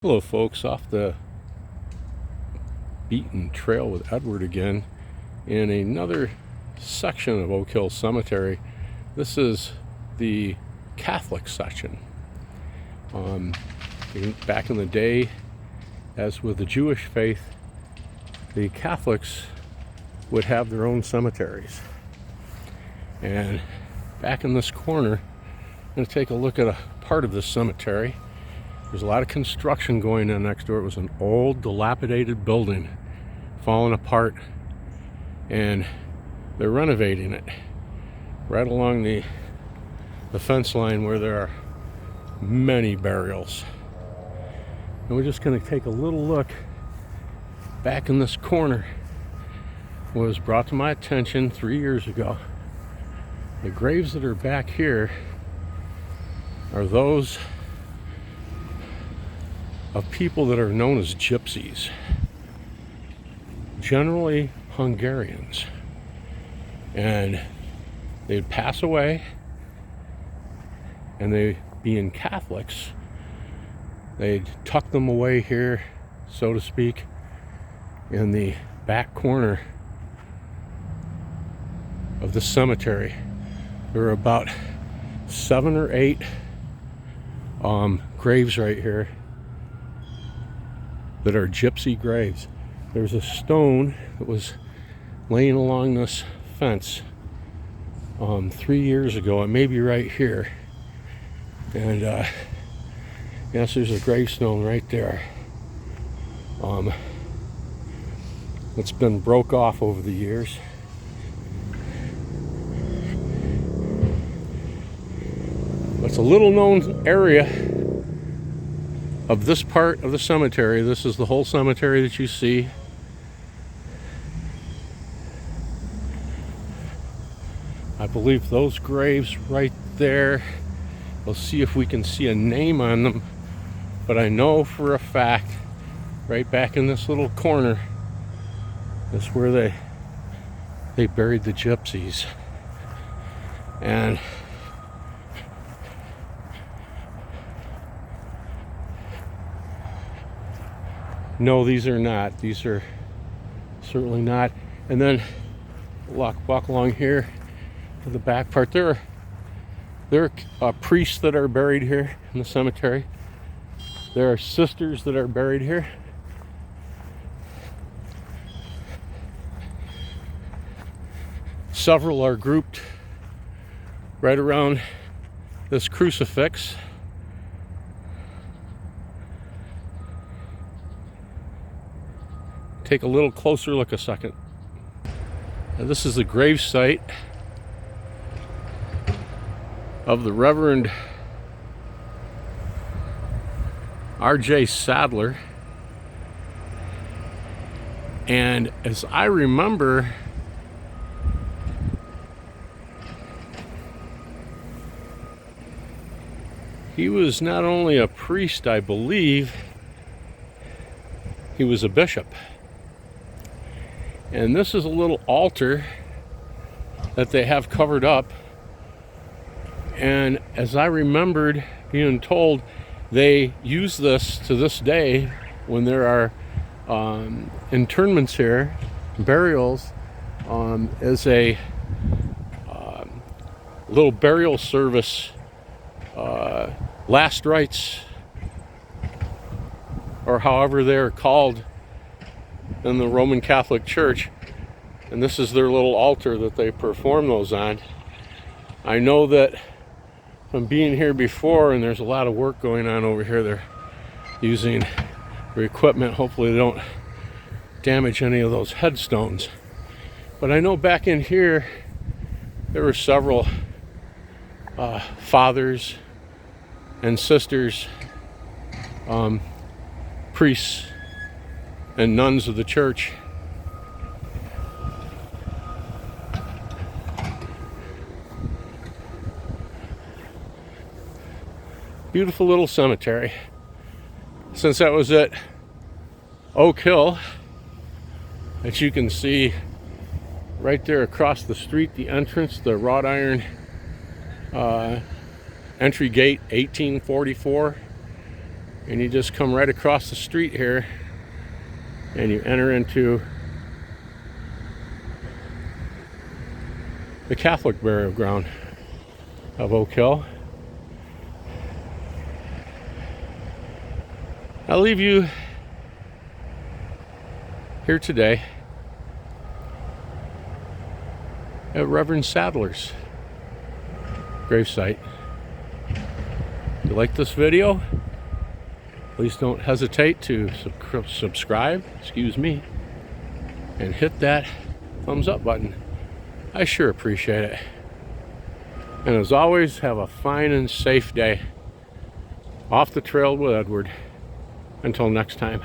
Hello folks, off the beaten trail with Edward again in another section of Oak Hill Cemetery. This is the Catholic section. Back in the day, as with the Jewish faith, the Catholics would have their own cemeteries. And back in this corner, I'm going to take a look at a part of this cemetery. There's a lot of construction going on next door. It was an old, dilapidated building, falling apart, and they're renovating it right along the fence line where there are many burials. And we're just going to take a little look back in this corner. What was brought to my attention 3 years ago. The graves that are back here are those of people that are known as Gypsies, generally Hungarians, and they'd pass away, and they, being Catholics, they'd tuck them away here, so to speak, in the back corner of the cemetery. There are about 7 or 8 graves right here that are Gypsy graves. There's a stone that was laying along this fence 3 years ago. It may be right here. And yes, there's a gravestone right there. It's been broke off over the years. It's a little known area of this part of the cemetery. This is the whole cemetery that you see. I believe those graves right there, we'll see if we can see a name on them, but I know for a fact right back in this little corner is where they buried the Gypsies. And no, these are not. These are certainly not. And then walk along here to the back part. There are priests that are buried here in the cemetery. There are sisters that are buried here. Several are grouped right around this crucifix. Take a little closer look a second. Now, this is the grave site of the Reverend R.J. Sadler. And as I remember, he was not only a priest, I believe, he was a bishop. And this is a little altar that they have covered up. And as I remembered being told, they use this to this day when there are internments here, burials, as a little burial service, last rites, or however they're called in the Roman Catholic Church. And this is their little altar that they perform those on. I know that from being here before, and there's a lot of work going on over here, they're using their equipment. Hopefully they don't damage any of those headstones. But I know back in here there were several fathers and sisters, priests and nuns of the church. Beautiful little cemetery. Since that was at Oak Hill, that you can see right there across the street, the entrance, the wrought iron entry gate, 1844. and you just come right across the street here and you enter into the Catholic burial ground of Oak Hill. I'll leave you here today at Reverend Sadler's gravesite. If you like this video, please don't hesitate to subscribe, and hit that thumbs up button. I sure appreciate it. And as always, have a fine and safe day off the trail with Edward. Until next time.